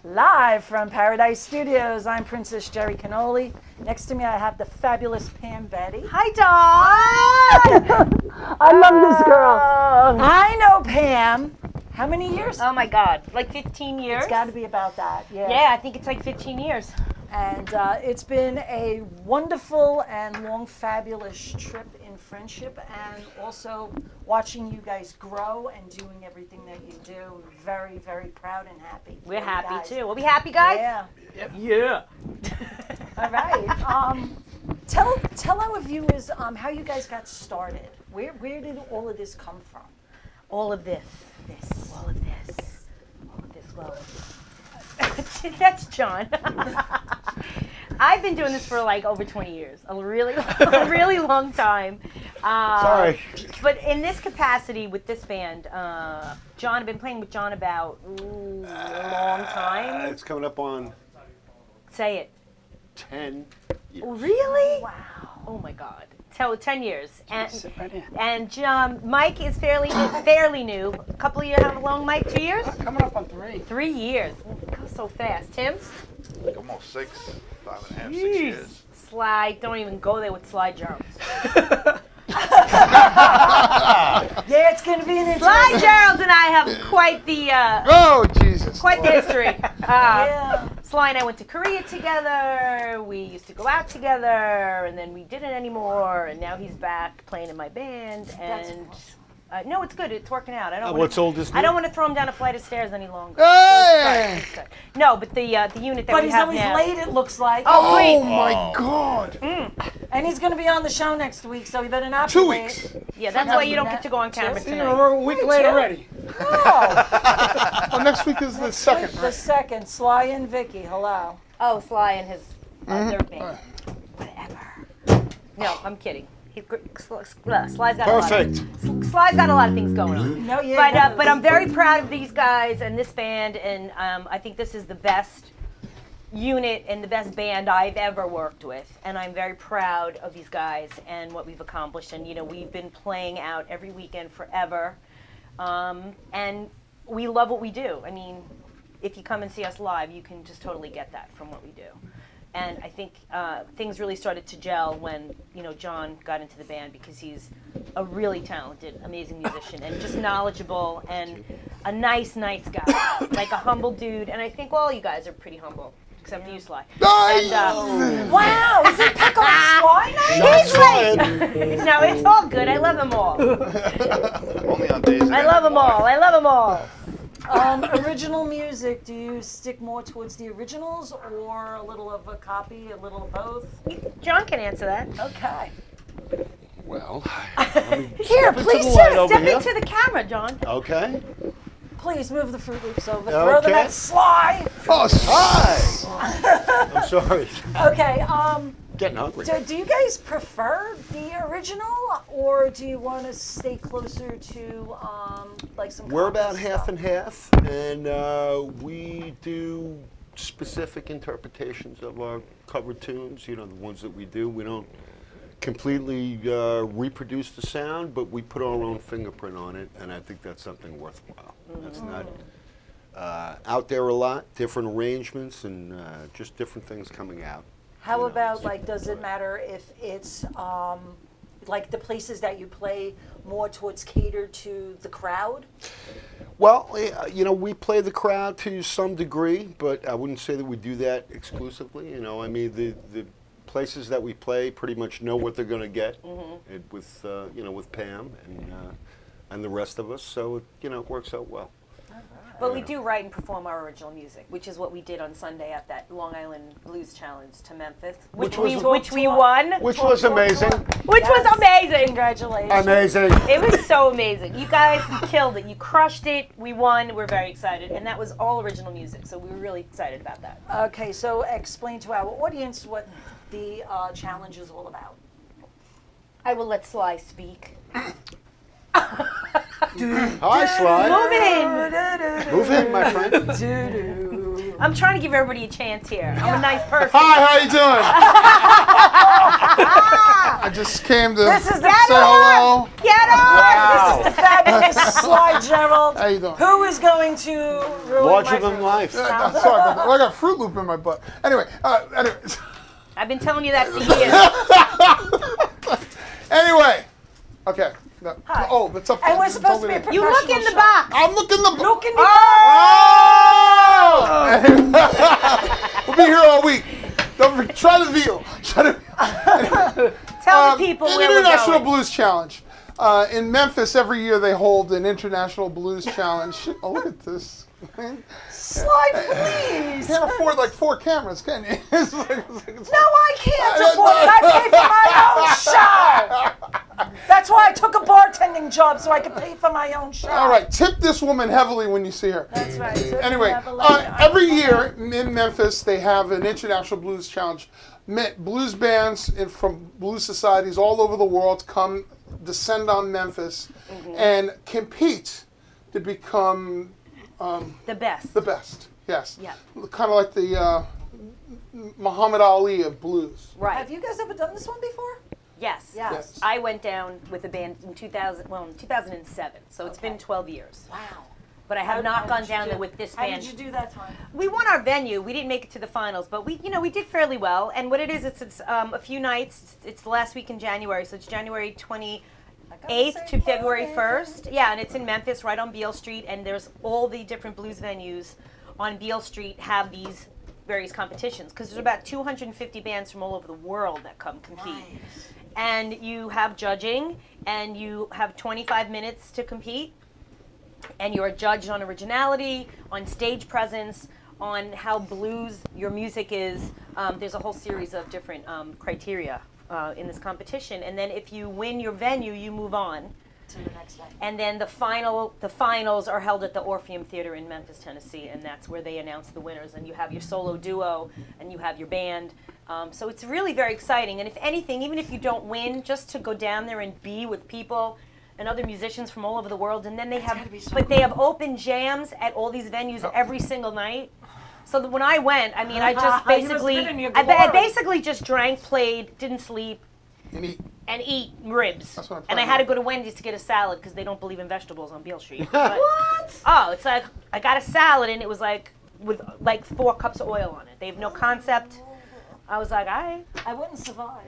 Live from Paradise Studios, I'm Princess Jerry Cannoli. Next to me, I have the fabulous Pam Betti. Hi, Dawn! I love this girl. I know Pam. How many years? Oh my God, like 15 years? It's got to be about that, yeah. Yeah, I think it's like 15 years. And it's been a wonderful and long, fabulous trip in friendship, and also watching you guys grow and doing everything that you do. Very, very proud and happy. We're happy too. We'll be happy, guys? Yeah. Yep. Yeah. All right. Tell our viewers how you guys got started. Where did all of this come from? All of this. Well, that's John. I've been doing this for like over 20 years, a really long time. Sorry. But in this capacity with this band, John, I've been playing with John about a long time. It's coming up on Say it. 10 years. Really? Wow. Oh my God. 10 years. And Mike is fairly new. A couple of years. How long, Mike? 2 years? Coming up on 3. 3 years. It goes so fast. Tim? Like almost 6, 5.5, 6 Jeez. years. Sly, don't even go there with Sly Jones. Yeah, it's going to be an interesting. Sly Jones and I have quite the Oh, Jesus. quite the history. Yeah. Sly and I went to Korea together. We used to go out together, and then we didn't anymore. And now he's back playing in my band. And no, it's good. It's working out. What's oldest? I don't want to throw him down a flight of stairs any longer. Hey! It's good. No, but the unit that But we he's have always now. late, it looks like. Oh, great. Oh, my God. And he's going to be on the show next week, so he better not 2 be late. weeks. Yeah, that's why you don't get to go on camera See, tonight. we're a week late already. Oh, Well, next week is the second, the right? second, Sly and Vicky, hello. Oh, Sly and his third band. Whatever. No, I'm kidding. Sly's got Perfect. Sly's got a lot of things going on. No, yeah. But I'm very proud of these guys and this band, and I think this is the best unit and the best band I've ever worked with, and I'm very proud of these guys and what we've accomplished. And we've been playing out every weekend forever, and we love what we do. I mean, if you come and see us live, you can just totally get that from what we do. And I think things really started to gel when John got into the band, because he's a really talented, amazing musician and just knowledgeable and a nice guy, like a humble dude. And I think all you guys are pretty humble, except you, Sly. And, Wow, is it pick on Sly now? Not he's late. No, it's all good. I love them all. Only on days. I love them all. I love them all. Original music, do you stick more towards the originals or a little of a copy, a little of both? John can answer that. Okay. Well, Here, to please the light over step here. into the camera, John. okay. Please move the Fruit Loops over. Throw them Okay. at Sly. Oh, Hi. I'm sorry. Okay, Getting hungry. do you guys prefer the original, or do you want to stay closer to like some We're copy about stuff? half and half, and we do specific interpretations of our cover tunes. The ones that we do. We don't completely reproduce the sound, but we put our own fingerprint on it, and I think that's something worthwhile. That's not out there a lot. Different arrangements and just different things coming out. How about, like, does it matter if it's like the places that you play more towards catered to the crowd? Well, we play the crowd to some degree, but I wouldn't say that we do that exclusively. I mean, the places that we play pretty much know what they're going to get with Pam and the rest of us. So it works out well. But we do write and perform our original music, which is what we did on Sunday at that Long Island Blues Challenge to Memphis, which we won. Which was amazing. Which was amazing. Congratulations. Amazing. It was so amazing. You guys killed it. You crushed it. We won. We're very excited. And that was all original music, so we were really excited about that. Okay, so explain to our audience what the challenge is all about. I will let Sly speak. Hi, Sly. Move in. Move in, my friend. I'm trying to give everybody a chance here. I'm a nice person. Hi, how you doing? I just came to This is the say hello. Get on! This is the fabulous Sly Gerald. How you doing? Who is going to ruin Larger my than Fruit life. Loops? Sorry about that. Well, I got a Fruit Loop in my butt. Anyway, I've been telling you that for years. anyway. Okay. No. Hi. Oh, that's up. And we're supposed to be a totally- You look in the Professional box. I'm looking the. Look in the Oh! We'll be here all week. Don't try the veal. Try the. Tell the people where we're International going. Blues Challenge. In Memphis, every year they hold an International Blues Challenge. Oh, look at this. slide, please. Can't afford like 4 cameras, can you? It's like, No, I can't afford it. I pay for my own show. That's why I took a bartending job so I could pay for my own show. All right, tip this woman heavily when you see her. That's right. Anyway, every year in Memphis they have an International Blues Challenge. Blues bands from blues societies all over the world descend on Memphis and compete to become The best. the best. Yes. Yeah. Kind of like the Muhammad Ali of blues. Right. Have you guys ever done this one before? Yes. Yes. I went down with a band in 2007, so it's been 12 years. Wow. But I have How not did gone you down do? there with this How band. did you do that time? We won our venue. We didn't make it to the finals, but we did fairly well. And what it is, it's a few nights. It's the last week in January, so it's January 28th to February 1st. Yeah, and it's in Memphis, right on Beale Street. And there's all the different blues venues on Beale Street have these various competitions because there's about 250 bands from all over the world that come compete. Nice. And you have judging, and you have 25 minutes to compete. And you're judged on originality, on stage presence, on how blues your music is. There's a whole series of different criteria in this competition. And then if you win your venue, you move on. To the next day. And then the finals are held at the Orpheum Theater in Memphis, Tennessee, and that's where they announce the winners. And you have your solo duo, and you have your band. So it's really very exciting. And if anything, even if you don't win, just to go down there and be with people and other musicians from all over the world, and then they gotta have, be so but they have open jams at all these venues every single night. So that when I went, I mean, I just You must have basically, been in your I glory. basically just drank, played, didn't sleep, and eat ribs. That's what I'm And I talking had to about. go to Wendy's to get a salad because they don't believe in vegetables on Beale Street. But, oh, it's like I got a salad and it was like with like 4 cups of oil on it. They have no concept. I was like, all right. I wouldn't survive.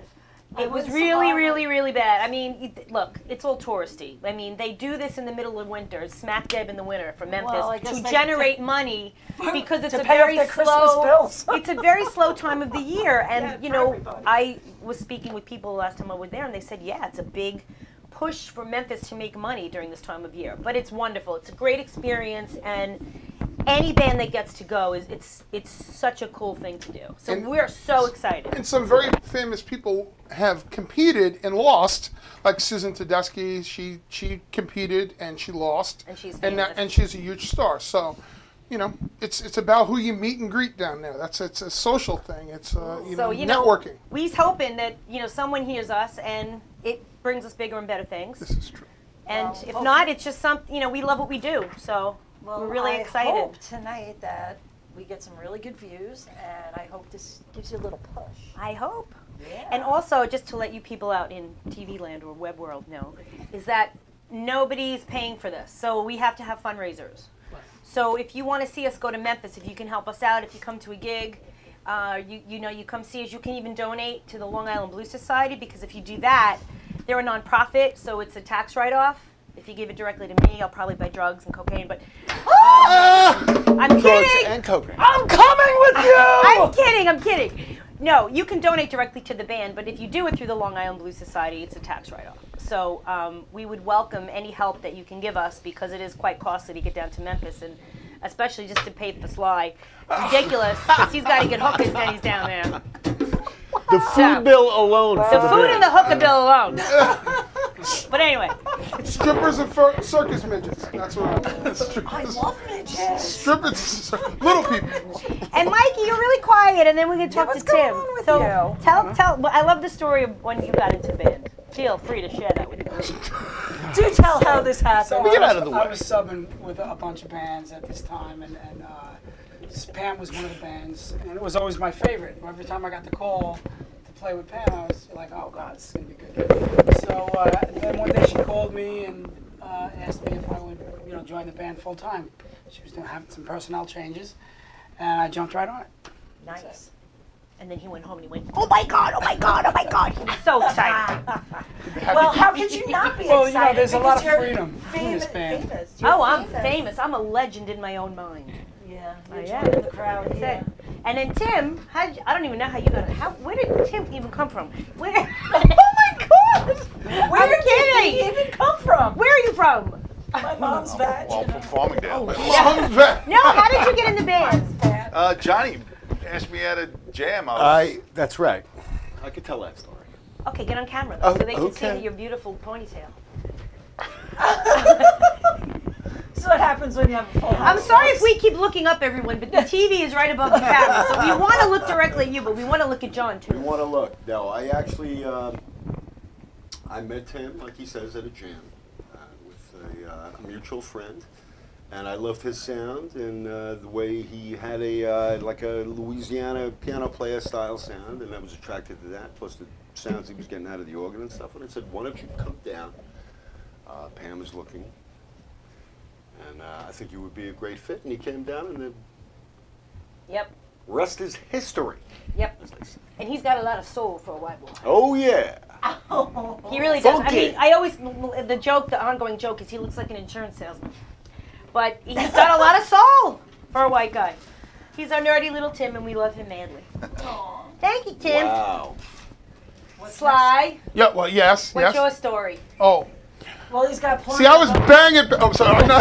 It was really, really, really bad. I mean, look, it's all touristy. I mean, they do this in the middle of winter, smack dab in the winter for Memphis Well, I guess to they- generate money because it's to a pay off very their Christmas slow. bills. It's a very slow time of the year, and Yeah, you for know, everybody. I was speaking with people the last time I was there, and they said, yeah, it's a big push for Memphis to make money during this time of year. But it's wonderful. It's a great experience, and any band that gets to go it's such a cool thing to do. So And- we're so excited. And some very famous people have competed and lost, like Susan Tedeschi. She competed and she lost, And she's and famous. she's a huge star. So, you know, it's about who you meet and greet down there. It's a social thing. It's So, you know, networking. we's hoping that, someone hears us and it brings us bigger and better things. This is true. And Well, if not, it's just something, we love what we do. So we're really I excited. hope tonight that we get some really good views, and I hope this gives you a little push. I hope. Yeah. And also, just to let you people out in TV land or web world know, is that nobody's paying for this. So we have to have fundraisers. So if you want to see us go to Memphis, if you can help us out, if you come to a gig, you come see us. You can even donate to the Long Island Blues Society, because if you do that, they're a nonprofit, so it's a tax write-off. If you give it directly to me, I'll probably buy drugs and cocaine. But I'm Drugs kidding. and cocaine. I'm coming with you! I'm kidding. No, you can donate directly to the band, but if you do it through the Long Island Blues Society, it's a tax write-off. So we would welcome any help that you can give us, because it is quite costly to get down to Memphis, and especially just to pay for Sly. Ridiculous, because he's got to get hookers when he's down there. The food bill alone. The food and the hooker bill alone. But anyway, Strippers and circus midgets. That's what I love midgets. strippers, little people. and Mikey, you're really quiet, and then we're going to talk what's to Tim. going on with So you? tell. Well, I love the story of when you got into the band. Feel free to share that with the group. Do tell how this happened. So Get I out was- of the I way. was subbing with a bunch of bands at this time, and Pam was one of the bands, and it was always my favorite. Every time I got the call to play with Pam, I was like, oh God, this is going to be good. So then one day she called me and asked me if I would, join the band full time. She was having some personnel changes, and I jumped right on it. Nice. And then he went home and he went, oh my God, oh my God, oh my God. He was so excited. Well, how could you not be Well, excited? there's a lot of Because you're freedom in this band. Famous. You're Oh, I'm famous. I'm a legend in my own mind. Yeah, I you're am. joining the crowd. That's Yeah. it. And then Tim, I don't even know how you got it. Where did Tim even come from? Where? Oh my God! Where did he even come from? Where are you from? My mom's vag. Well, from Farmingdale. No, how did you get in the band? Johnny asked me at a jam. I That's right. I could tell that story. Okay, get on camera though, Oh, so they can see okay. your beautiful ponytail. So what happens when you have a full house? I'm sorry if we keep looking up, everyone, but the TV is right above the camera, so we want to look directly at you, but we want to look at John You too. want to look? No, I actually I met him, like he says, at a jam with a mutual friend, and I loved his sound and the way he had a like a Louisiana piano player style sound, and I was attracted to that. Plus the sounds he was getting out of the organ and stuff. And I said, "Why don't you come down? Pam is looking, and I think you would be a great fit." And he came down, and the Yep, rest is history. yep. And he's got a lot of soul for a white boy. Oh yeah. He really does. I Funky. mean, I always, the ongoing joke is he looks like an insurance salesman. But he's got a lot of soul for a white guy. He's our nerdy little Tim, and we love him madly. Thank you, Tim. Wow. Sly, Yeah, well, yes, what's yes. your story? Oh. Well, he's got plenty. See, I was of- banging. Oh, sorry. No,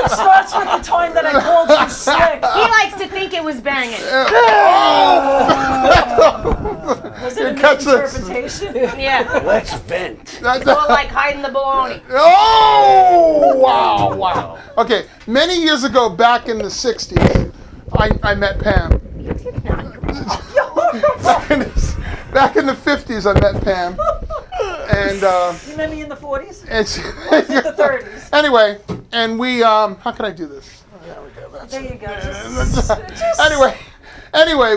It starts with the time that I called you slick. He likes to think it was banging. Was it a Catch this. misinterpretation? Yeah. Let's vent. Or like hiding the baloney. Oh, wow, wow. Okay, many years ago, back in the 60s, I met Pam. Back in the 50s, I met Pam. And, You met me in the 40s? it's, Was it the 30s? anyway, and we, how can I do this? There you go. Anyway,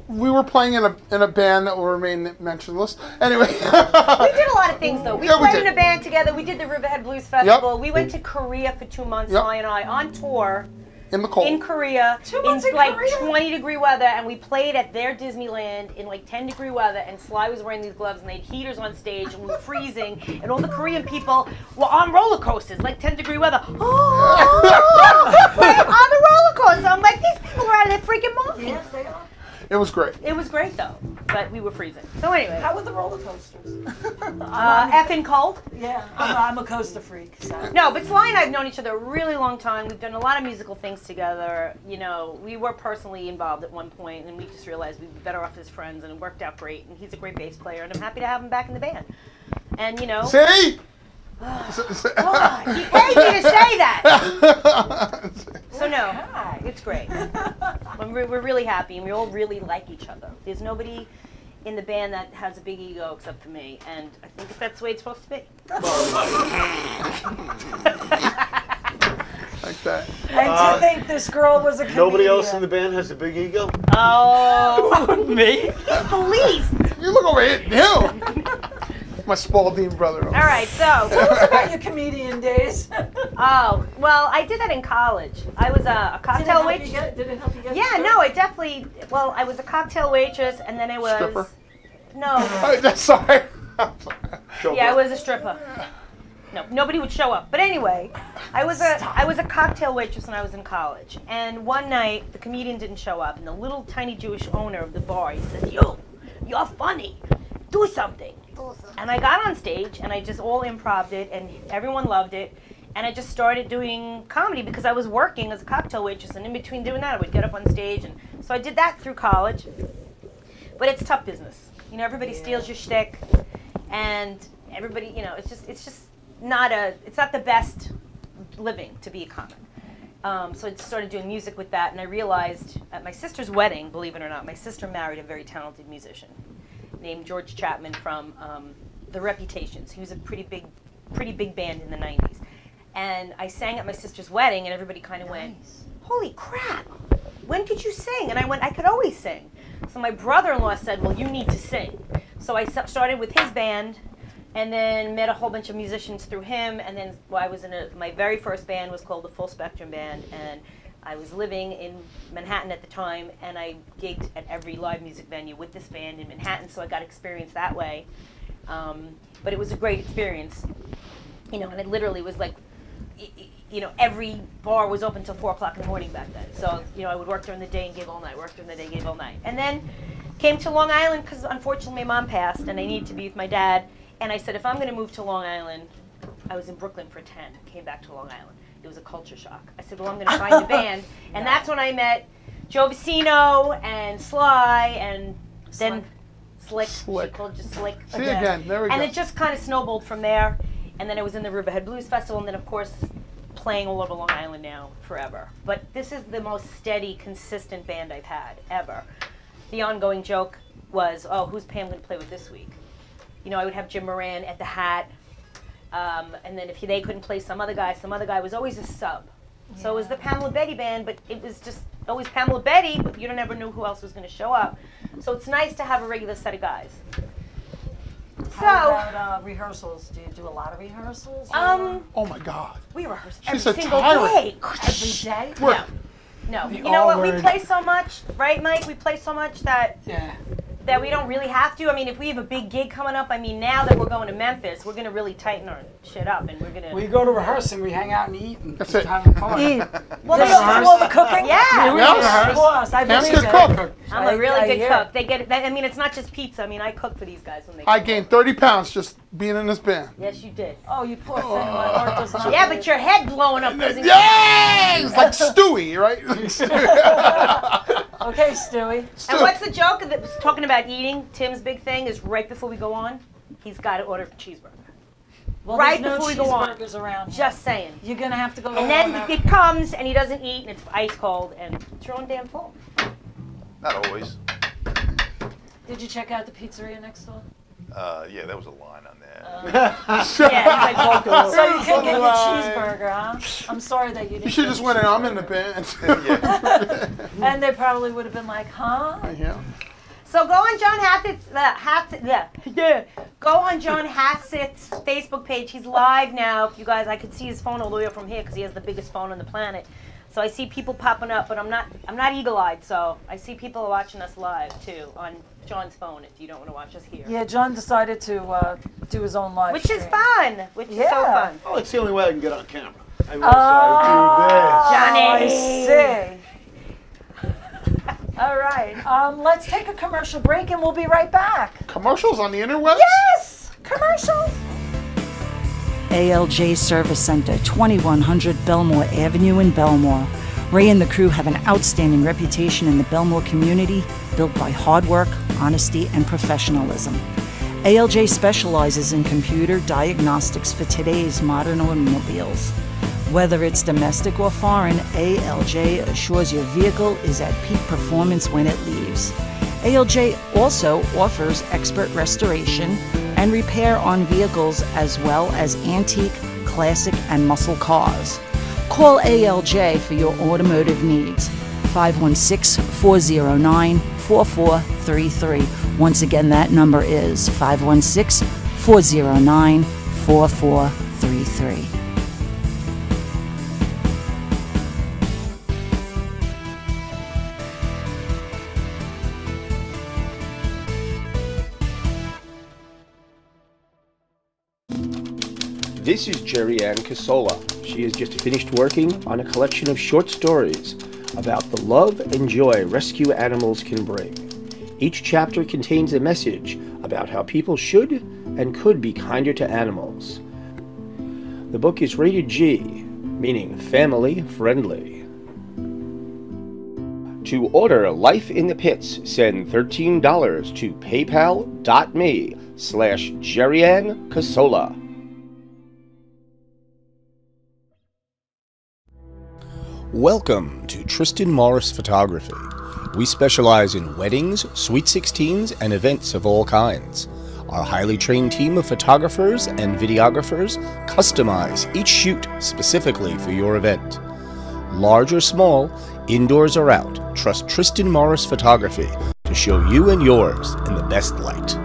we were playing in a band that will remain mentionless. Anyway. We did a lot of things though. We Yeah, we played did. in a band together. We did the Riverhead Blues Festival. We went to Korea for 2 months, Yep. Sly and I, on tour In the cold. in Korea 2 months in like Korea? 20-degree weather, and we played at their Disneyland in like 10-degree weather, and Sly was wearing these gloves, and they had heaters on stage, and we were freezing, and all the Korean people were on roller coasters, like 10-degree weather. Oh, like, on the roller coaster. I'm like, these people are out of their freaking minds. Yes, they are. It was great. It was great though, but we were freezing. So anyway, How were the roller coasters? effing cold. Yeah, I'm a coaster freak. So. No, but Sly and I have known each other a really long time. We've done a lot of musical things together. You know, we were personally involved at one point, and we just realized we'd be better off as friends, and it worked out great. And he's a great bass player, and I'm happy to have him back in the band. And you know, See? God, he paid me to say that. So no, it's great. We're really happy, and we all really like each other. There's nobody in the band that has a big ego except for me, and I think that's the way it's supposed to be. Like that. And to think this girl was a comedian. Nobody else in the band has a big ego? Oh, Me? the least. You look over here. Him. My Spalding brother. All right, so. Tell us about your comedian days. Oh, well, I did that in college. I was a cocktail waitress. Did it help you get Yeah, no, I definitely. Well, I was a cocktail waitress, and then I was. Stripper? No. Sorry. Yeah, I was a stripper. No, nobody would show up. But anyway, I was a cocktail waitress when I was in college. And one night, the comedian didn't show up, and the little tiny Jewish owner of the bar, he said, you're funny. Do something. And I got on stage, and I just all improv'd it, and everyone loved it. And I just started doing comedy because I was working as a cocktail waitress, and in between doing that, I would get up on stage. And so I did that through college. But it's tough business. You know, everybody steals your shtick, and everybody, you know, it's just not the best living to be a comic. So I started doing music with that, and I realized at my sister's wedding, believe it or not, my sister married a very talented musician named George Chapman from The Reputations. He was a pretty big band in the 90s. And I sang at my sister's wedding, and everybody kind of went, holy crap, when could you sing? And I went, I could always sing. So my brother-in-law said, well, you need to sing. So I started with his band, and then met a whole bunch of musicians through him. And then I was in my very first band was called the Full Spectrum Band, and I was living in Manhattan at the time, and I gigged at every live music venue with this band in Manhattan, so I got experience that way. But it was a great experience, and it literally was like, every bar was open till 4 o'clock in the morning back then. So, I would work during the day and gig all night, work during the day, gig all night. And then came to Long Island because unfortunately my mom passed and I needed to be with my dad. And I said, if I'm going to move to Long Island, I was in Brooklyn for 10, came back to Long Island. It was a culture shock. I said, well, I'm going to find a band. And that's when I met Joe Vicino and Sly and then Slick. She called you Slick. See again. There we go. And it just kind of snowballed from there. And then I was in the Riverhead Blues Festival, and then, of course, playing all over Long Island now forever. But this is the most steady, consistent band I've had ever. The ongoing joke was, oh, who's Pam going to play with this week? I would have Jim Moran at the Hat. And then if they couldn't play some other guy was always a sub. Yeah. So it was the Pamela Betti band, but it was just always Pamela Betti, but you never knew who else was going to show up. So it's nice to have a regular set of guys. How about rehearsals? Do you do a lot of rehearsals? Oh my God. We rehearse She's every a single tyrant. day. Every day? Work. No. You know what? We play so much, right, Mike? We play so much that we don't really have to. I mean, if we have a big gig coming up, now that we're going to Memphis, we're going to really tighten our shit up, and we're going to... We go to rehearse and we hang out and eat and That's it. have a party. Well, Does she do all the cooking? Yeah. Yes. Of course. I Pam's believe good it. cook. I'm a really good hear cook. it. They get it. It's not just pizza. I cook for these guys when they I come. gained 30 pounds just being in this band. Yes, you did. Oh, you poor thing. My heart does not Yeah, bleed. but your head blowing up doesn't... Yeah! It's like Stewie, right? Okay, Stewie. And what's the joke that was talking about eating? Tim's big thing is right before we go on, he's got to order a cheeseburger. Well, Right there's no before we go on. cheeseburgers around here. Just saying. You're going to have to go to And then Walmart. it comes and he doesn't eat and it's ice cold and it's your own damn fault. Not always. Did you check out the pizzeria next door? Yeah, there was a line on there. Yeah, he's like, So you can get your cheeseburger, huh? I'm sorry that you didn't. You should get just the went in, I'm cheeseburger. in the band. Yeah. And they probably would have been like, huh? Yeah. So go on John Go on John Hassett's Facebook page. He's live now. You guys, I could see his phone all the way up from here because he has the biggest phone on the planet. So I see people popping up, but I'm not eagle-eyed, so I see people watching us live too on John's phone if you don't want to watch us here. Yeah, John decided to do his own live Which is stream. fun. Which is so Yeah. fun. Oh, it's the only way I can get on camera. Unless Oh, Johnny. I see. All right, let's take a commercial break and we'll be right back. Commercials on the interwebs? Yes, commercial. ALJ Service Center, 2100 Belmore Avenue in Belmore. Ray and the crew have an outstanding reputation in the Belmore community, built by hard work, honesty, and professionalism. ALJ specializes in computer diagnostics for today's modern automobiles. Whether it's domestic or foreign, ALJ assures your vehicle is at peak performance when it leaves. ALJ also offers expert restoration and repair on vehicles as well as antique, classic, and muscle cars. Call ALJ for your automotive needs. 516-409-4433. Once again, that number is 516-409-4433. This is Jerry Ann Casola. She has just finished working on a collection of short stories about the love and joy rescue animals can bring. Each chapter contains a message about how people should and could be kinder to animals. The book is rated G, meaning family friendly. To order Life in the Pits, send $13 to paypal.me/JerryAnn Casola. Welcome to Tristan Morris Photography. We specialize in weddings, sweet 16s, and events of all kinds. Our highly trained team of photographers and videographers customize each shoot specifically for your event. Large or small, indoors or out, trust Tristan Morris Photography to show you and yours in the best light.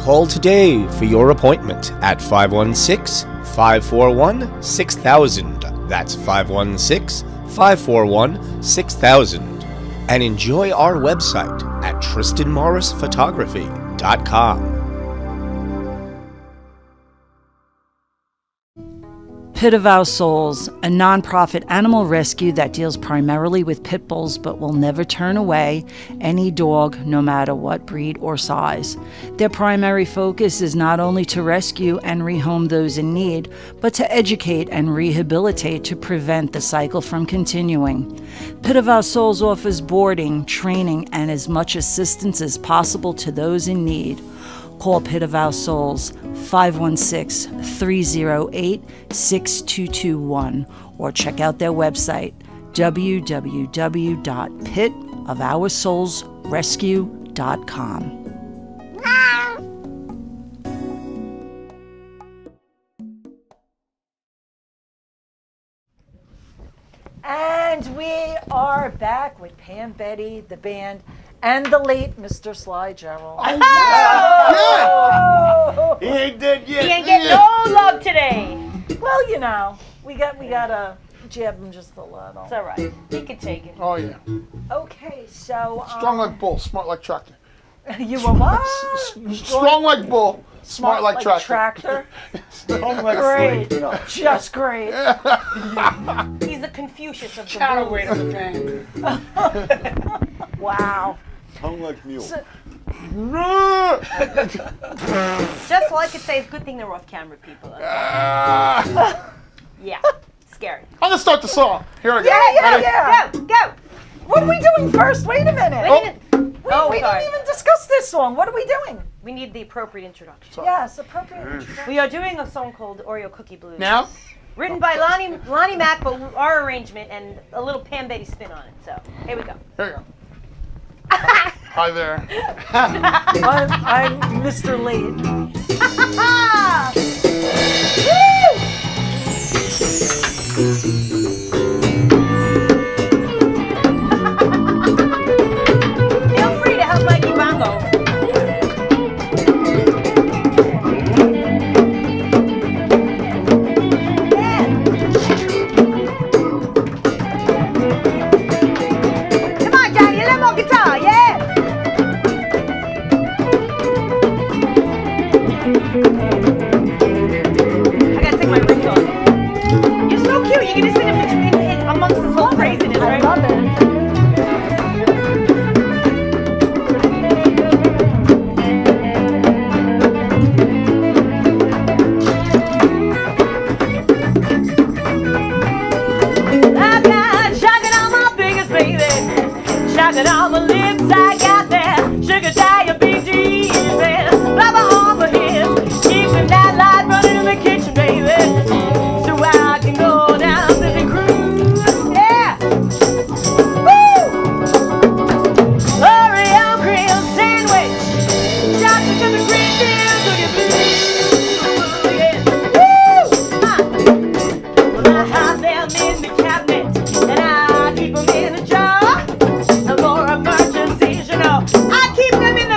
Call today for your appointment at 516-541-6000. That's 516-541-6000. And enjoy our website at tristanmorrisphotography.com. Pit of Our Souls, a nonprofit animal rescue that deals primarily with pit bulls but will never turn away any dog, no matter what breed or size. Their primary focus is not only to rescue and rehome those in need, but to educate and rehabilitate to prevent the cycle from continuing. Pit of Our Souls offers boarding, training, and as much assistance as possible to those in need. Call Pit of Our Souls 516-308-6221 or check out their website www.pitofoursoulsrescue.com. And we are back with Pam, Betty, the band, and the late Mr. Sly Gerald. Oh, he ain't dead yet. He ain't getting no love today. Well, you know, we gotta jab him just a little. It's all right. He can take it. Oh yeah. Okay, so Strong like bull, smart like tractor. you were what? Strong like bull, smart like tractor. Strong like Great, slave. just great. He's the Confucius of the Counterweight blues. of the band. Wow. Tongue like mule. So- Just all I could say is good thing they're off camera, people. Okay? Yeah, scary. I'm gonna start the song. Here I go. Yeah. Go. What are we doing first? Wait a minute. We sorry. didn't even discuss this song. What are we doing? We need the appropriate introduction. Yes, appropriate introduction. We are doing a song called Oreo Cookie Blues. Now? Written by Lonnie Mack, but our arrangement and a little Pam Betty spin on it. So here we go. Here you go. Hi there. I'm Mr. Late. Feel free to help Mikey Bongo. Come on, Johnny, a little more guitar, yeah? I gotta take my rings off. You're so cute. You're gonna sit in amongst this whole craziness, I right? love it. I got chocolate on my fingers, baby. Chocolate on my lips, I got that sugar diabetes. Rubber on my hips, keeping that light running in the kitchen, baby. So I can go down to the cruise. Yeah. Woo! Oreo cream sandwich, chocolate to the green bean, cookie blue. Yeah. Woo! Well, I have them in the cabinet, and I keep them in a jar. And for emergencies, you know, I keep them in the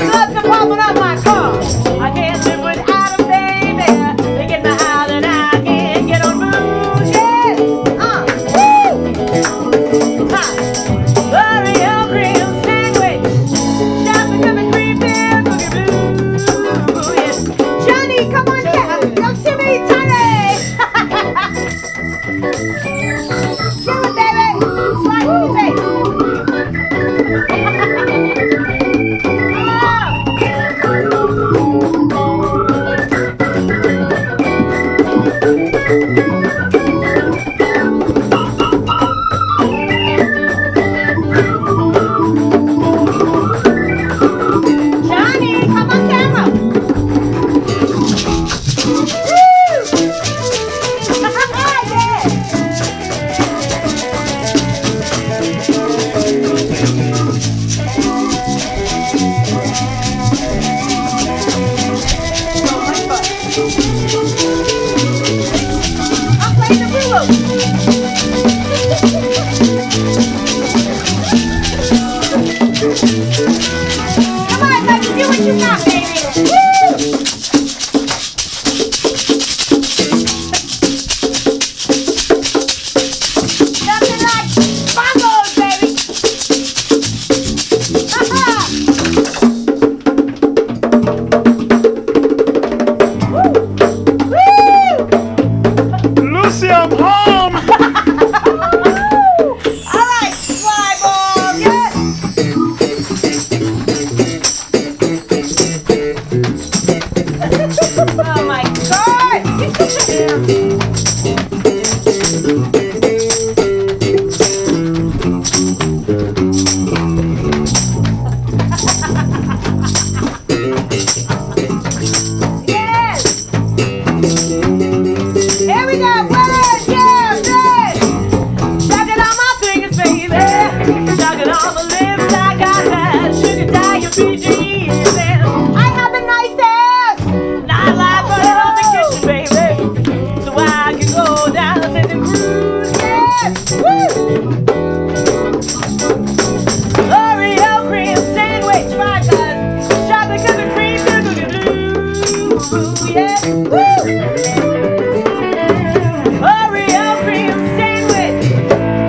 home. All right, fly ball, yes. Oh my God! You're such a yes! Here we go! One, two, three! Sucking on my fingers, baby. Sucking on my lips, I got that sugar diabetes. And I have a nice ass. Not like on the kitchen, baby. So I can go downstairs and cruise, yeah. Woo! Oreo cream sandwich, right, guys? Chocolate covered cream, cookie blue, yeah. Woo! Oreo cream sandwich,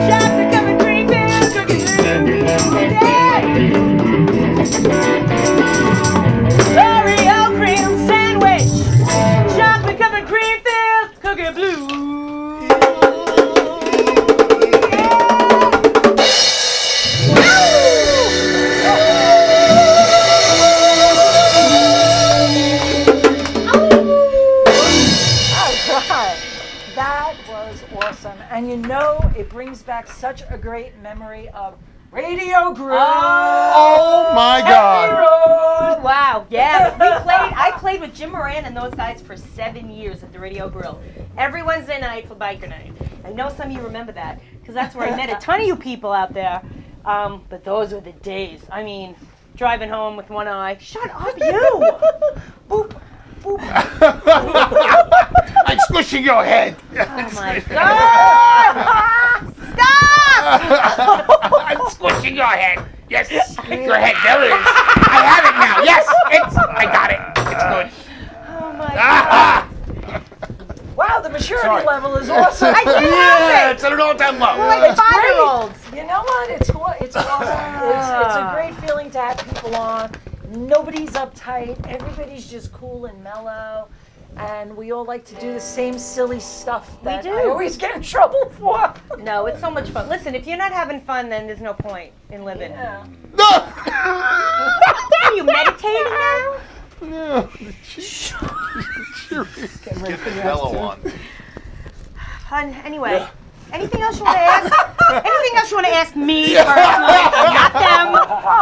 chocolate covered cream filled cookie blue, yeah. Oreo cream sandwich, chocolate covered cream filled cookie blue. Oh, God. That was awesome. And you know, it brings back such a great memory of Radio Grill. Oh my God. Oh, wow, yeah. I played with Jim Moran and those guys for 7 years at the Radio Grill. Every Wednesday night for biker night. I know some of you remember that because that's where I met a ton of you people out there. But those were the days. I mean, driving home with one eye. Shut up, you! Boop, boop. I'm squishing your head. Oh my God! Stop! I'm squishing your head. Yes, it's your head. There it is. I have it now. Yes, I got it. It's good. Oh my God! Wow, the maturity level is awesome. I can't help it. It's at an all-time low. We're like 5-year-olds. You know what? It's awesome. It's a great feeling to have people on. Nobody's uptight. Everybody's just cool and mellow. And we all like to do the same silly stuff that do. I always get in trouble for. No, it's so much fun. Listen, if you're not having fun, then there's no point in living. Yeah. Are you meditating now? No. Get the mellow on. Hun, anyway, anything else you want to ask? Anything else you want to ask me personally, not them?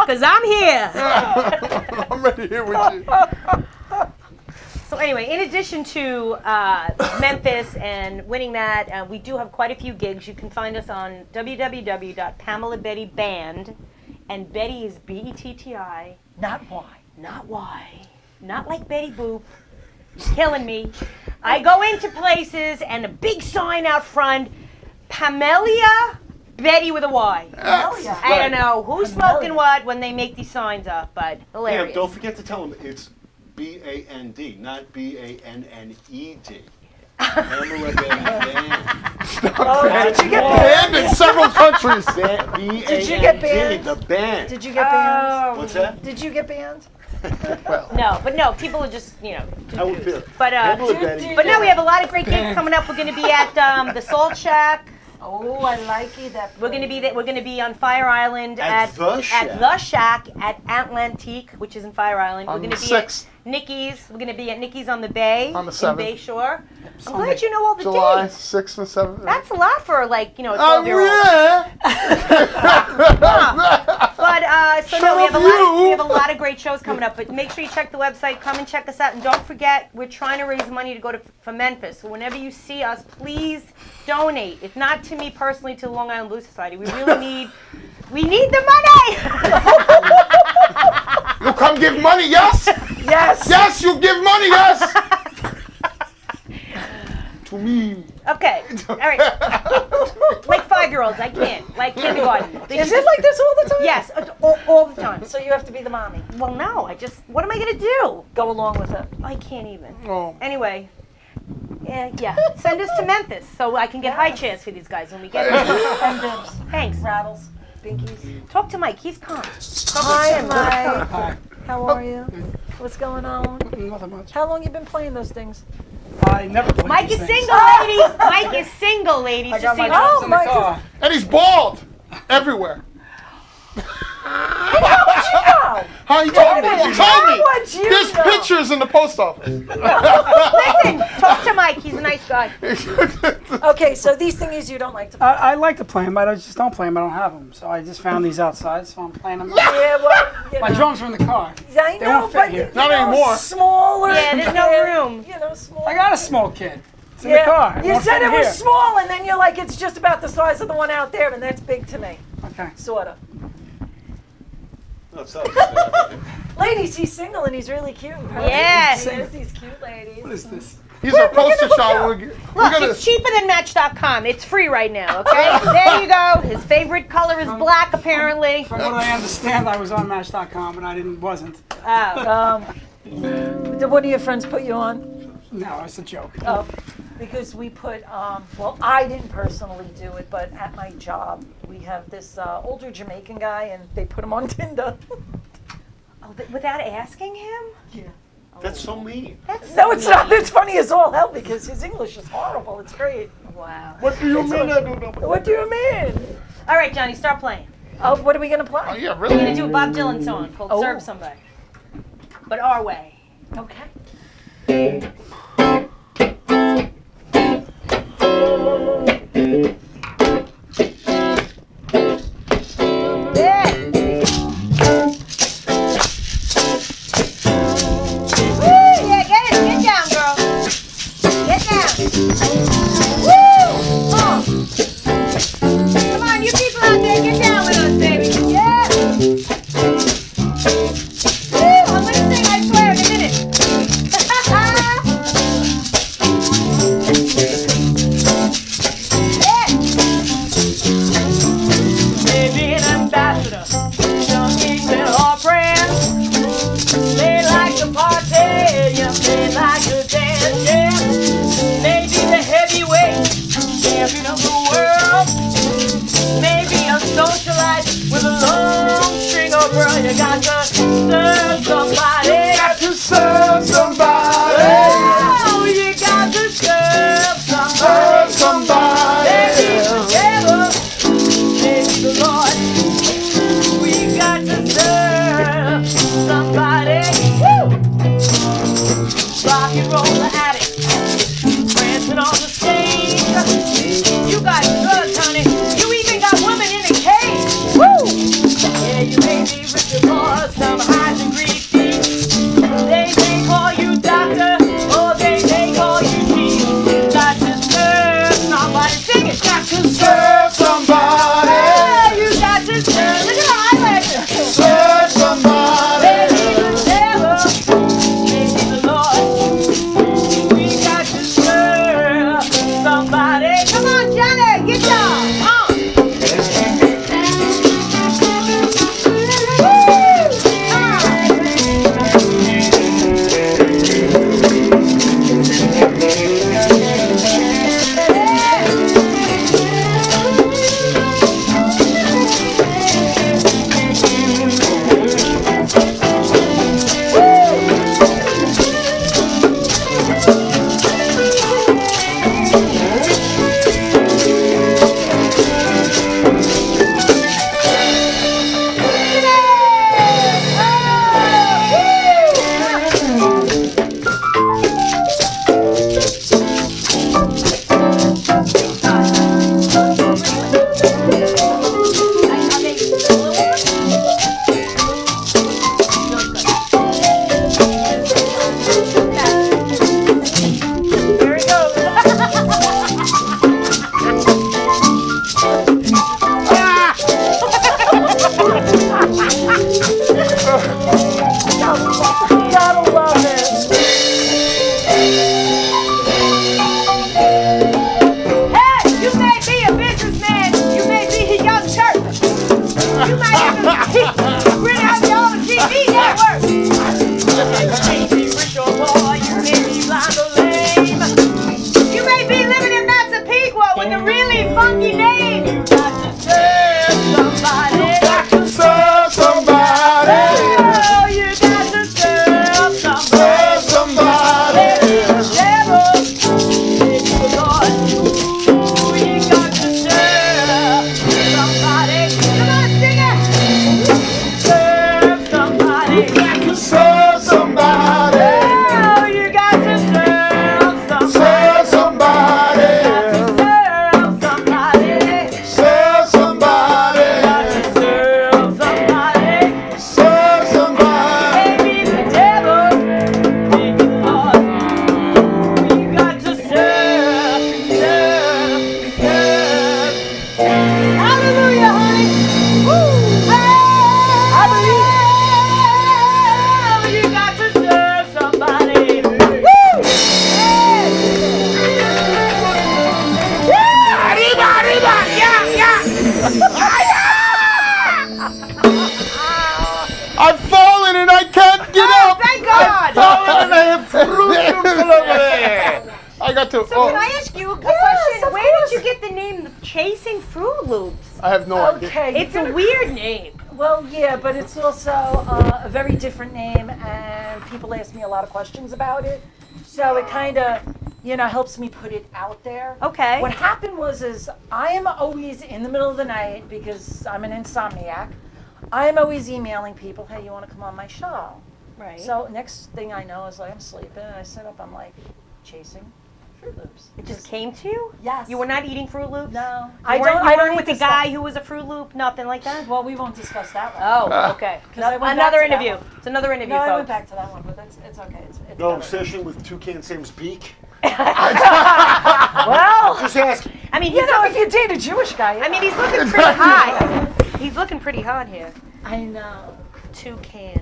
Because I'm here. I'm right here with you. So anyway, in addition to Memphis and winning that, we do have quite a few gigs. You can find us on www.PamelaBettiBand, and Betti is B-E-T-T-I. Not why. Not why. Not like Betty Boop. You're killing me. I go into places and a big sign out front, Pamela Betti with a Y. Pamelia. I don't know who's smoking what when they make these signs up, but Yeah, hilarious. don't forget to tell them it's B-A-N-D, not B-A-N-N-E-D. Pamela Betty Band. Oh, did you get Banned banned? in several countries. B-A-N-D, Did you get banned? the band. Did you get banned? What's that? Did you get banned? No, people are just, you know. I would feel. But Pamela Betty. but no, we have a lot of great gigs coming up. We're going to be at the Salt Shack. Oh, I like it. We're going to be We're going to be on Fire Island At the Shack. at the Shack at Atlantique, which is in Fire Island. On We're going the to be 6th. at Nikki's. We're going to be at Nikki's on the Bay. On the in 7th. Bay Shore. I'm glad you know all the July dates. 6th and 7th. That's a lot for like, you know, a Oh, 12-year-old. yeah. But so no, Shut we have up, we have a you. lot of great shows coming up. But make sure you check the website. Come and check us out, and don't forget we're trying to raise money to go for Memphis. So whenever you see us, please donate. If not to me personally, to the Long Island Blues Society. We really need the money. You come give money, yes? Yes. Yes, you give money, yes? To me. Okay, all right. Like 5-year-olds, I can't. Like kindergarten. Is it like this all the time? Yes, all the time. So you have to be the mommy. Well, no, what am I gonna do? Go along with it. I can't even. Oh. Anyway, yeah, send us to Memphis so I can get high chairs for these guys when we get there. And bibs. Thanks. Rattles. Binkies. Talk to Mike. He's calm. Hi, Mike. Hi. How are you? What's going on? Nothing much. How long you been playing those things? I never played Mike these is things. single, ladies. Mike is single, ladies. I Just got so my you know. drums in the Mike is- car. And he's bald everywhere. How you told me? You told me. would you There's know? pictures in the post office. Listen, talk to Mike. He's a nice guy. Okay, so these thingies you don't like to play. I like to play them, but I just don't play them. I don't have them. So I just found these outside, so I'm playing them. Yeah, well, you My know. drums are in the car. I They know, won't fit but here. Not you know, anymore. Smaller. Yeah, there's no kid, room. You know, small. I got a small kid. It's in the car. You won't said fit it in was here. small, and then you're like, it's just about the size of the one out there, and that's big to me, Okay. sorta. No, it's not. Ladies, he's single and he's really cute. Yes. He is, these cute ladies. What is this? He's our poster child. We're Look, gonna. it's cheaper than Match.com. It's free right now, okay? There you go. His favorite color is black, apparently. From what I understand, I was on Match.com, but I wasn't. Oh. Did one of your friends put you on? No, it's a joke. Oh, because we put, well, I didn't personally do it, but at my job, we have this older Jamaican guy, and they put him on Tinder. Oh, without asking him? Yeah. That's so mean. That's No, it's not. It's funny as all hell because his English is horrible. It's great. Wow. What do you mean I don't know? What do you mean? All right, Johnny, start playing. Oh, what are we gonna play? Oh yeah, We're gonna really? do a Bob Dylan song called Oh. "Serve Somebody," but our way. Okay. Yeah. Woo! Yeah, get down, girl. Get down. Woo! Come on, you people out there, get down with us, baby. Yeah. Woo! I'm gonna sing, I swear, in a minute. Maybe an ambassador, young England or France. They like to party, yeah, they like to dance, yeah. Maybe the heavyweight champion of the world. Maybe a socialite with a long string of pearls. You got to serve somebody. Got to serve somebody. Oh, you got to serve somebody. Serve somebody. Maybe the devil, maybe the Lord. We got to serve somebody. Woo! Rock and roll addict, prancing on the stage. You got drugs, honey. You even got women in the cage. Woo! Yeah, you may be rich or some high degree thief. They may call you doctor, or they may call you chief. Got to serve somebody. Sing it. Got to serve somebody. somebody. You got to serve. Look at the eyelashes. Serve somebody. Maybe the devil, maybe the Lord. We got to serve somebody. Come on, Johnny, get down. There he goes. Gotta love it. Hey, you may be a businessman, you may be a young church, you might even really have your own TV network. You may be rich or poor, you may be blind or lame. You may be living in Massapequa with a really funky name. You got to serve somebody. Got to serve somebody. Oh, you got to serve somebody. Serve somebody. Devil, forgot to. So can I ask you a question? of Where course. did you get the name Chasing Fruit Loops? I have no idea. Okay. It's a weird name. Well, yeah, but it's also a very different name, and people ask me a lot of questions about it. So it kind of, helps me put it out there. Okay. What happened is I am always in the middle of the night because I'm an insomniac. I am always emailing people, hey, you want to come on my show? Right. So next thing I know is I'm sleeping, and I sit up, I'm chasing Fruit Loops. It just came to you? Yes. You were not eating Fruit Loops? No. You weren't eat with a this guy stuff. who was a Fruit Loop? Nothing like that? Well, we won't discuss that one. Oh, okay. 'Cause I went Another back to that interview. one. It's another interview, No, I went folks. back to that one, but it's okay. It's No better. obsession with toucan Sam's beak. Well, Just ask. I mean, he's if you date a Jewish guy, I mean, he's looking pretty hot. He's looking pretty hot here. I know. Toucan.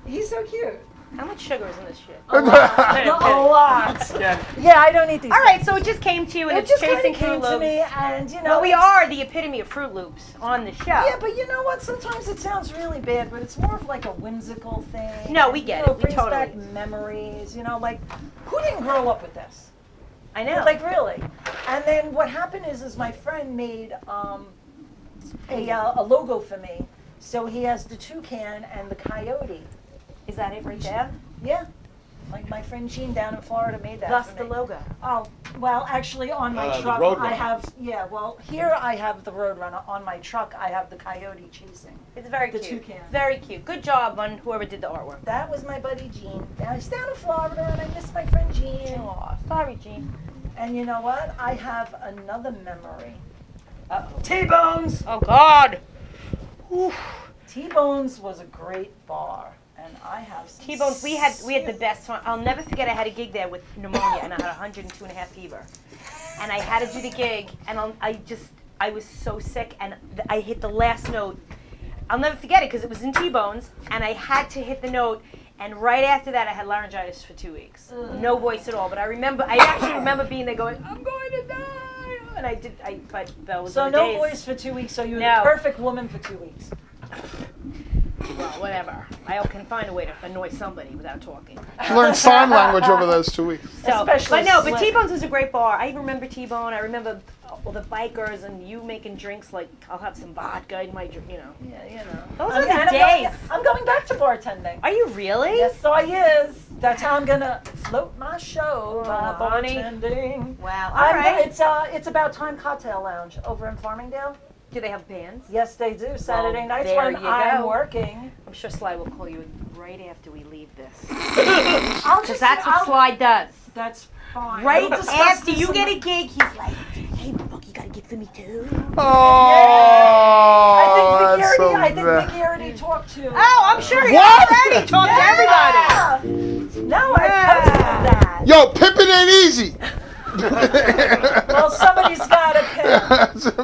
He's so cute. How much sugar is in this shit? A lot. Yeah, I don't eat these. All right, so it just came to you, and It it's just kind Chasing of Fruit came Loops. to me, and Well, we it's- are the epitome of Fruit Loops on the show. Yeah, but you know what? Sometimes it sounds really bad, but it's more of like a whimsical thing. No, we get it. It We brings totally- back memories. Like who didn't grow up with this? I know. Like really. And then what happened is my friend made a logo for me. So he has the toucan and the coyote. Is that it right there? Yeah. Like my friend Jean down in Florida made that. Thus for the me. logo. Oh, well, actually on my The truck Roadrunner. I have, here I have the Roadrunner. On my truck I have the coyote chasing. It's very The cute. toucan. Very cute. Good job on whoever did the artwork. That was my buddy Jean. Now he's down in Florida and I miss my friend Jean. Aw, sorry, Jean. And you know what? I have another memory. Uh-oh. T-Bones! Oh, God. T-Bones was a great bar. And I have some T-Bones, we had the best time. I'll never forget I had a gig there with pneumonia and I had 102.5 fever. And I had to do the gig and I was so sick and I hit the last note. I'll never forget it because it was in T-Bones and I had to hit the note and right after that I had laryngitis for 2 weeks. No voice at all, but I actually remember being there going, I'm going to die. And but that was So the no days. voice for 2 weeks, so you were No. the perfect woman for 2 weeks. Well, whatever. I can find a way to annoy somebody without talking. She learned sign language over those 2 weeks. So, Especially but slick. T-Bones was a great bar. I even remember T-Bone. I remember all the bikers and you making drinks like I'll have some vodka in my drink, Yeah, Those I'm, are the and days. I'm going back to bartending. Are you really? Yes, I is. That's how I'm gonna float my show by Oh, honey. bartending. Wow. All right. It's About Time Cocktail Lounge over in Farmingdale. Do they have bands? Yes, they do. Saturday nights there when you I'm go. working. I'm sure Sly will call you right after we leave this. Because Because that's what Sly does. That's fine. Right We'll discuss after this you in get the- a gig, he's like, hey, fuck, you got a gig for me too? Oh, that's so I think bad. Vicky already talked to. Oh, I'm sure he What? already talked to everybody. Yeah. No, I posted that. Yo, pimping ain't easy. Well, somebody's got to pick.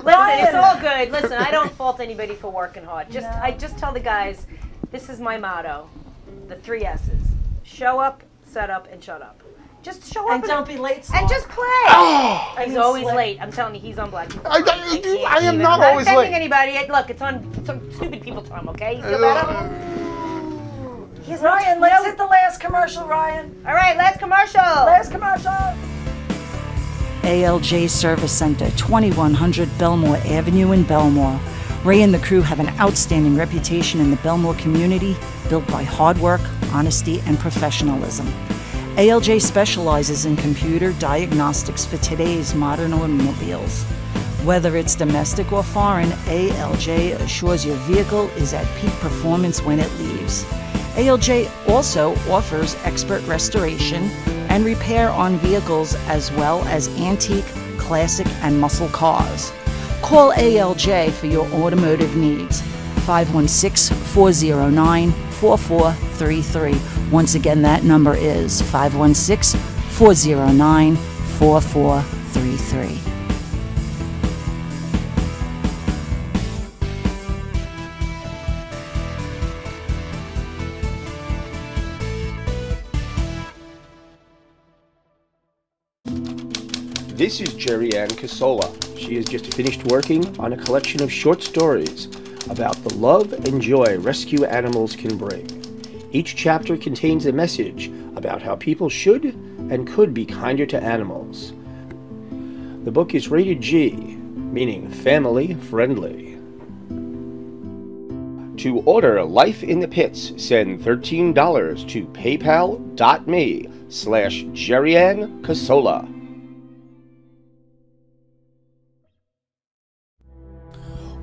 Listen, it's all good. Listen, I don't fault anybody for working hard. I just tell the guys, this is my motto, the 3 S's. Show up, set up, and shut up. Just show up And don't be late. and just play. Oh, He's always late. I'm telling you, he's on Black People. I am not always I'm not offending late. anybody. Look, it's on some stupid people time, okay? You feel better? He's not- Ryan, let's hit the last commercial, Ryan. All right, last commercial. Last commercial. ALJ Service Center, 2100 Belmore Avenue in Belmore. Ray and the crew have an outstanding reputation in the Belmore community, built by hard work, honesty, and professionalism. ALJ specializes in computer diagnostics for today's modern automobiles. Whether it's domestic or foreign, ALJ assures your vehicle is at peak performance when it leaves. ALJ also offers expert restoration and repair on vehicles as well as antique, classic, and muscle cars. Call ALJ for your automotive needs. 516-409-4433. Once again, that number is 516-409-4433. This is Jerry Ann Casola. She has just finished working on a collection of short stories about the love and joy rescue animals can bring. Each chapter contains a message about how people should and could be kinder to animals. The book is rated G, meaning family friendly. To order Life in the Pits, send $13 to paypal.me/Jerrianne Casola.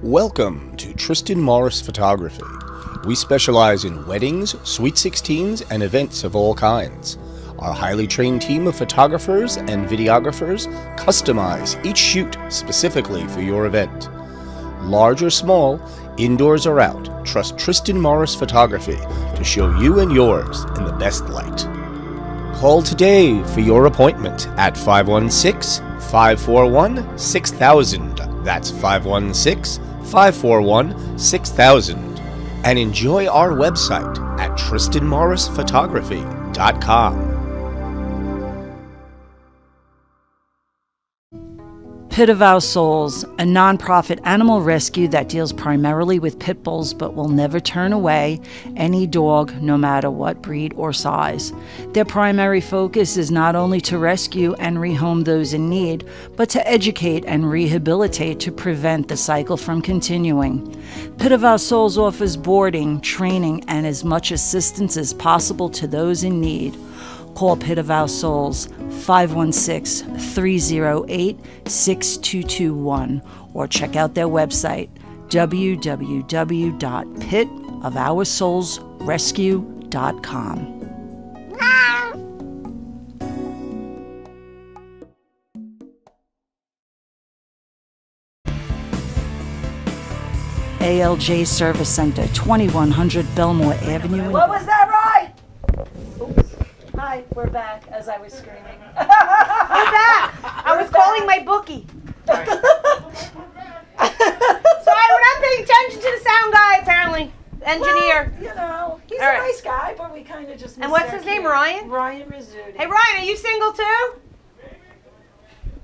Welcome to Tristan Morris Photography. We specialize in weddings, sweet 16s, and events of all kinds. Our highly trained team of photographers and videographers customize each shoot specifically for your event. Large or small, indoors or out, trust Tristan Morris Photography to show you and yours in the best light. Call today for your appointment at 516-541-6000. That's 516-541-6000. And enjoy our website at tristanmorrisphotography.com. Pit of Our Souls, a nonprofit animal rescue that deals primarily with pit bulls but will never turn away any dog, no matter what breed or size. Their primary focus is not only to rescue and rehome those in need, but to educate and rehabilitate to prevent the cycle from continuing. Pit of Our Souls offers boarding, training, and as much assistance as possible to those in need. Call Pit of Our Souls 516-308-6221 or check out their website www.pitofoursoulsrescue.com. ALJ Service Center, 2100 Belmore Avenue. What was that, Ryan? Oops. Hi, we're back, as I was screaming. We're back. I was calling my bookie. Sorry, we're not paying attention to the sound guy, apparently. Engineer. Well, you know, he's All a right. nice guy, but we kind of just And what's his name, Ryan? Ryan Rizzuti. Hey, Ryan, are you single too?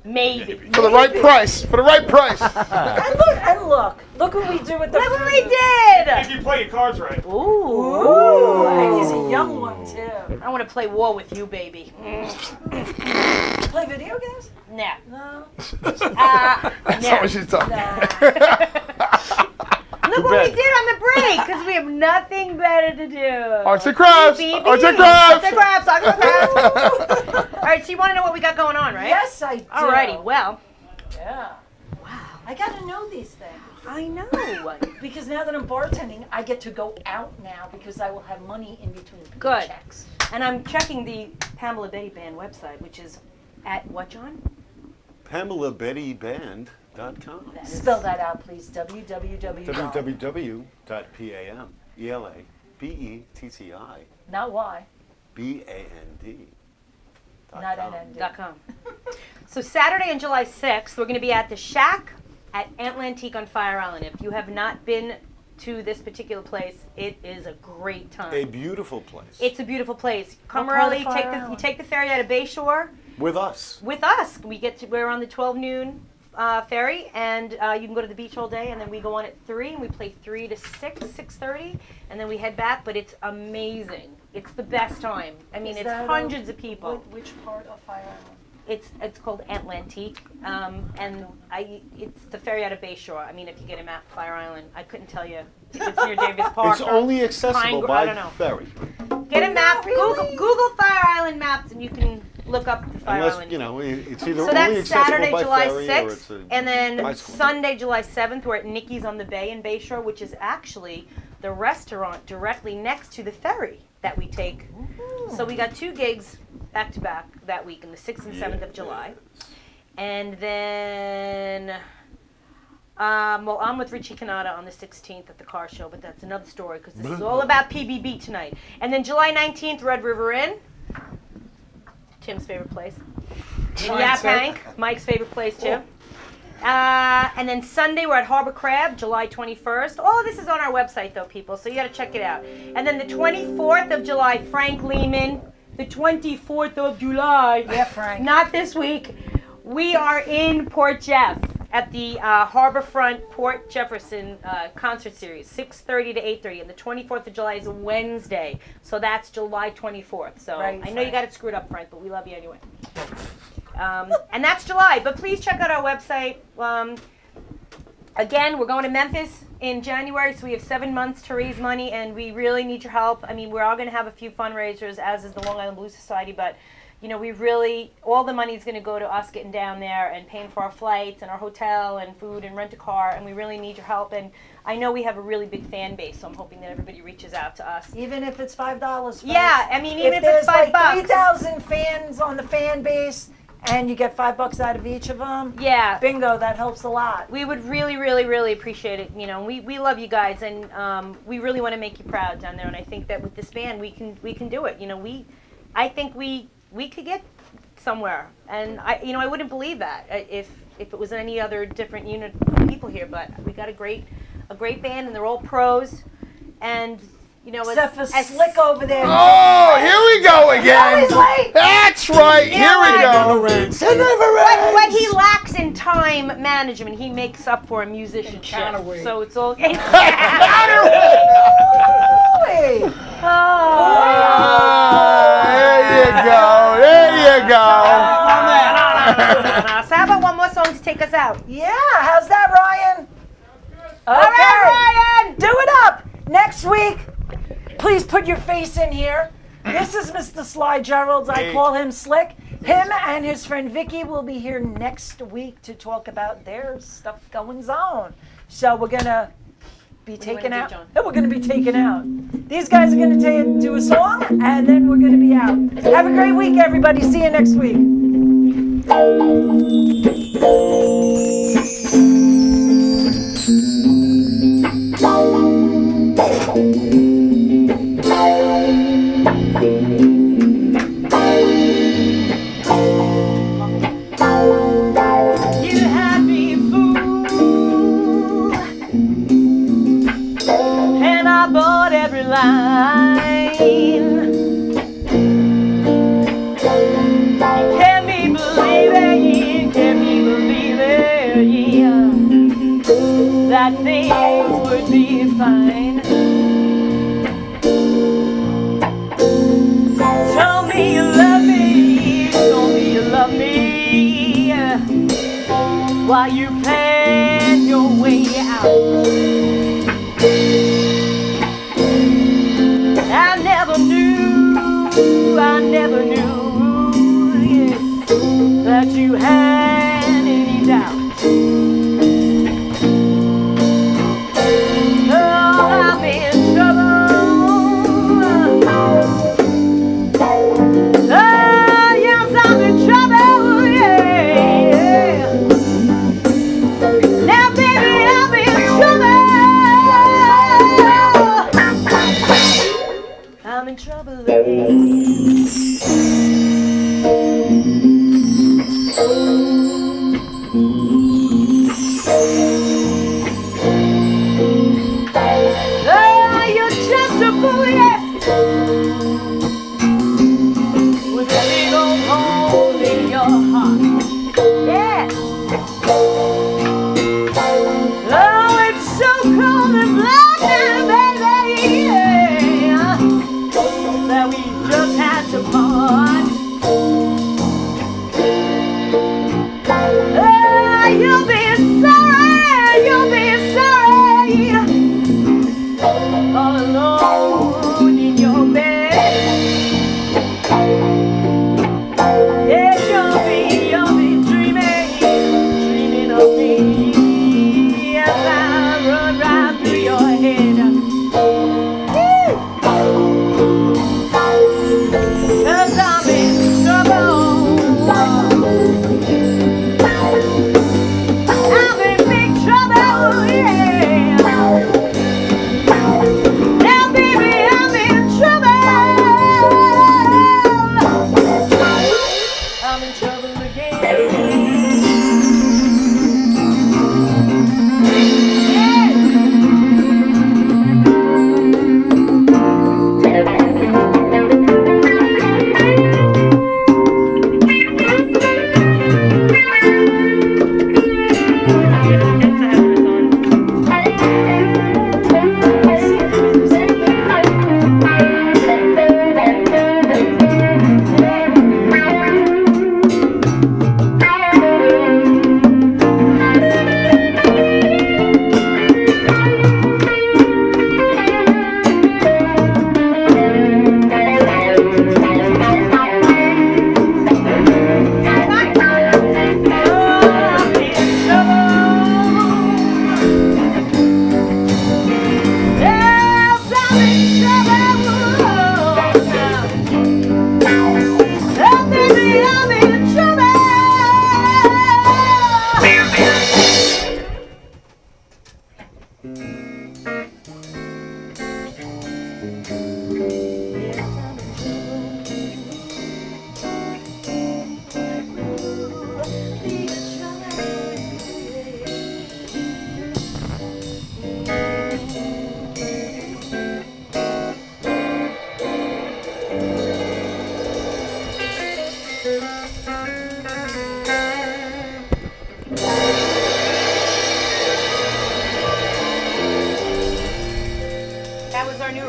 Maybe. For the right price. For the right price. and look what we do with the Look what food. we did. If you play your cards right. Ooh, and he's a young one too. I want to play war with you, baby. Play video games? No. No. That's not what she's talking about. Look what we did on the break, because we have nothing better to do. Arts and crafts. Beep, beep, Arts and beep. crafts. Arts and crafts. Arts and crafts. All right, so you want to know what we got going on, right? Yes, I do. Alrighty, well. Yeah. Wow. I gotta know these things. I know. Because now that I'm bartending, I get to go out now because I will have money in between Good. checks. And I'm checking the Pamela Betti Band website, which is at what, John? PamelaBettyBand.com. Spell that out, please. www. www.PamelaBetti. Not Y. BAND. Not NND. .com. So Saturday on July 6th, we're going to be at the Shack at Atlantique on Fire Island. If you have not been to this particular place, it is a great time. A beautiful place. It's a beautiful place. Come What part early. of Fire You Island? take the ferry out of Bayshore. With us. With us, we're on the 12 noon ferry, and you can go to the beach all day, and then we go on at 3, and we play 3 to 6:30, and then we head back. But it's amazing. It's the best time. I mean, Is it's that hundreds of people. Which part of Fire Island? It's called Atlantique, and it's the ferry out of Bayshore. I mean, if you get a map of Fire Island, I couldn't tell you if it's near Davis Park. It's only accessible I don't by know. ferry. Get a map. Really? Google Fire Island maps, and you can look up the Fire Unless, Island. you know, it's either So only that's accessible Saturday, by July ferry or 6th, it's a and then bicycle. Sunday, July 7th, we're at Nikki's on the Bay in Bayshore, which is actually the restaurant directly next to the ferry that we take. So we got 2 gigs back to back that week, on the 6th and 7th of July. And then, well, I'm with Richie Canada on the 16th at the car show, but that's another story because this is all about PBB tonight. And then July 19th, Red River Inn, Tim's favorite place. In Yaphank, Mike's favorite place too. And then Sunday, we're at Harbor Crab, July 21st. All of this is on our website, though, people, so you got to check it out. And then the 24th of July, Frank Lehman. The 24th of July. Yeah, Frank. Not this week. We are in Port Jeff at the Harborfront Port Jefferson concert series, 6:30 to 8:30. And the 24th of July is a Wednesday, so that's July 24th. So Right, I know you Frank. got it screwed up, Frank, but we love you anyway. And that's July. But please check out our website. Again, we're going to Memphis in January, so we have 7 months to raise money, and we really need your help. I mean, we're all going to have a few fundraisers, as is the Long Island Blues Society, but you know, we really, all the money is going to go to us getting down there and paying for our flights and our hotel and food and rent a car, and we really need your help. And I know we have a really big fan base, so I'm hoping that everybody reaches out to us. Even if it's $5, folks. Yeah, I mean, even if it's there's $5. like 3,000 fans on the fan base, and you get $5 out of each of them. Yeah. Bingo, that helps a lot. We would really, really, really appreciate it. You know, we love you guys, and we really want to make you proud down there. And I think that with this band, we can do it. You know, I think we could get somewhere. And I wouldn't believe that if it was any other different unit of people here. But we got a great band, and they're all pros. And you know, Except for Slick over there. Oh, here we go again. He's late. That's right. Here we go. What he lacks in time management, he makes up for in musicianship. Counterweight. So it's all. Hey. There you go. There you go. So how about one more song to take us out? Yeah, how's that, Ryan? All right, Ryan! Do it up. Next week, please put your face in here. This is Mr. Sly Gerald. I call him Slick. Him and his friend Vicky will be here next week to talk about their stuff goings on. So we're gonna be taken out. We're gonna be taken out. These guys are gonna do a song, and then we're gonna be out. Have a great week, everybody. See you next week. You had me fooled, and I bought every line. Can me believing that things would be fine. Tell me you love me, told me you love me, while you plan your way out. I never knew, yes, that you had any doubt. Oh, I'm in trouble. Oh, yes, I'm in trouble, yeah. Now, baby, I'm in trouble. I'm in trouble again.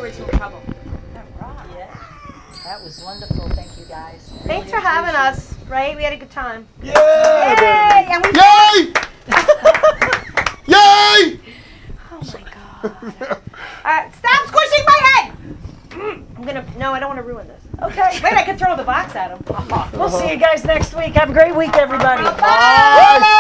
original trouble. Yeah. That was wonderful. Thank you guys. Thanks Really for having appreciate us, right? We had a good time. Yeah, Yay! And we Yay! Yay! Oh my god. Alright, stop squishing my head! No, I don't want to ruin this. Okay. Wait, I could throw the box at him. We'll see you guys next week. Have a great week, everybody. Bye!